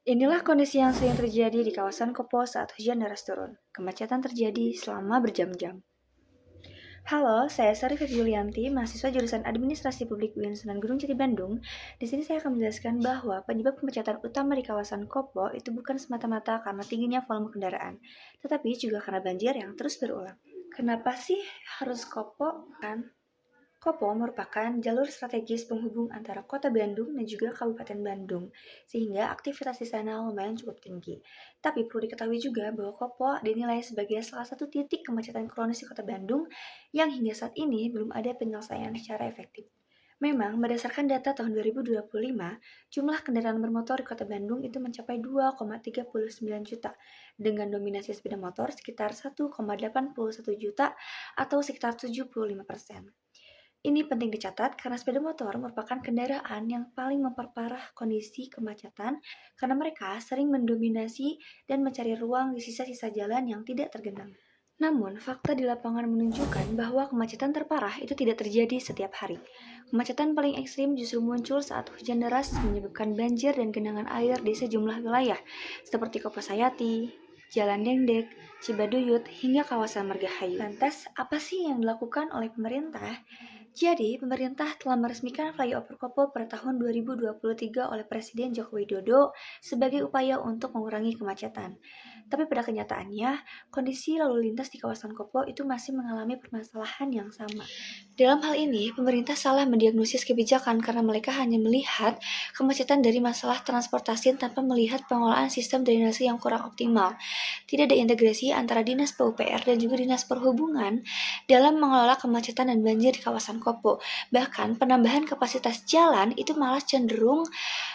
Inilah kondisi yang sering terjadi di kawasan Kopo saat hujan deras turun. Kemacetan terjadi selama berjam-jam. Halo, saya Sarifah Yulianti, mahasiswa jurusan Administrasi Publik UIN Sunan Gunung Jati Bandung. Di sini saya akan menjelaskan bahwa penyebab kemacetan utama di kawasan Kopo itu bukan semata-mata karena tingginya volume kendaraan, tetapi juga karena banjir yang terus berulang. Kenapa sih harus Kopo? Kopo merupakan jalur strategis penghubung antara kota Bandung dan juga Kabupaten Bandung, sehingga aktivitas di sana lumayan cukup tinggi. Tapi perlu diketahui juga bahwa Kopo dinilai sebagai salah satu titik kemacetan kronis di kota Bandung yang hingga saat ini belum ada penyelesaian secara efektif. Memang, berdasarkan data tahun 2025, jumlah kendaraan bermotor di kota Bandung itu mencapai 2,39 juta, dengan dominasi sepeda motor sekitar 1,81 juta atau sekitar 75%. Ini penting dicatat karena sepeda motor merupakan kendaraan yang paling memperparah kondisi kemacetan karena mereka sering mendominasi dan mencari ruang di sisa-sisa jalan yang tidak tergenang. Namun, fakta di lapangan menunjukkan bahwa kemacetan terparah itu tidak terjadi setiap hari. Kemacetan paling ekstrim justru muncul saat hujan deras menyebabkan banjir dan genangan air di sejumlah wilayah, seperti Kopasayati, Jalan Dengdek, Cibaduyut, hingga kawasan Margahayu. Lantas, apa sih yang dilakukan oleh pemerintah? Jadi, pemerintah telah meresmikan Flyover Kopo pada tahun 2023 oleh Presiden Joko Widodo sebagai upaya untuk mengurangi kemacetan. Tapi pada kenyataannya, kondisi lalu lintas di kawasan Kopo itu masih mengalami permasalahan yang sama. Dalam hal ini, pemerintah salah mendiagnosis kebijakan karena mereka hanya melihat kemacetan dari masalah transportasi tanpa melihat pengelolaan sistem drainase yang kurang optimal. Tidak ada integrasi antara Dinas PUPR dan juga Dinas Perhubungan dalam mengelola kemacetan dan banjir di kawasan Kopo. Bahkan, penambahan kapasitas jalan itu malah cenderung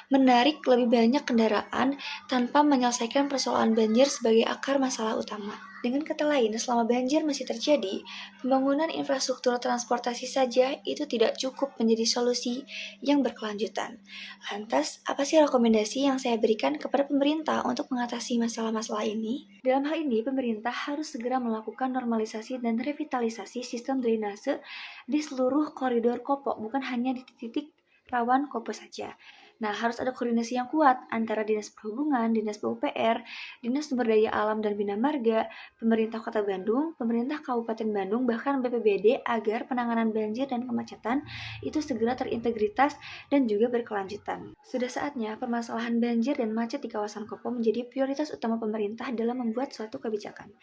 menarik lebih banyak kendaraan tanpa menyelesaikan persoalan banjir sebagai akar masalah utama. Dengan kata lain, selama banjir masih terjadi, pembangunan infrastruktur transportasi saja itu tidak cukup menjadi solusi yang berkelanjutan. Lantas, apa sih rekomendasi yang saya berikan kepada pemerintah untuk mengatasi masalah-masalah ini? Dalam hal ini, pemerintah harus segera melakukan normalisasi dan revitalisasi sistem drainase di seluruh koridor Kopo, bukan hanya di titik rawan Kopo saja. Nah, harus ada koordinasi yang kuat antara Dinas Perhubungan, Dinas PUPR, Dinas Sumber Daya Alam dan Bina Marga, pemerintah Kota Bandung, pemerintah Kabupaten Bandung, bahkan BPBD agar penanganan banjir dan kemacetan itu segera terintegritas dan juga berkelanjutan. Sudah saatnya permasalahan banjir dan macet di kawasan Kopo menjadi prioritas utama pemerintah dalam membuat suatu kebijakan.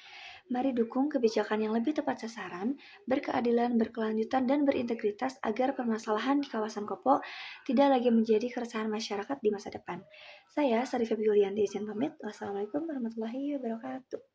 Mari dukung kebijakan yang lebih tepat sasaran, berkeadilan, berkelanjutan, dan berintegritas agar permasalahan di kawasan Kopo tidak lagi menjadi keresahan masyarakat di masa depan. Saya, Sarifah Yulianti, izin pamit. Wassalamualaikum warahmatullahi wabarakatuh.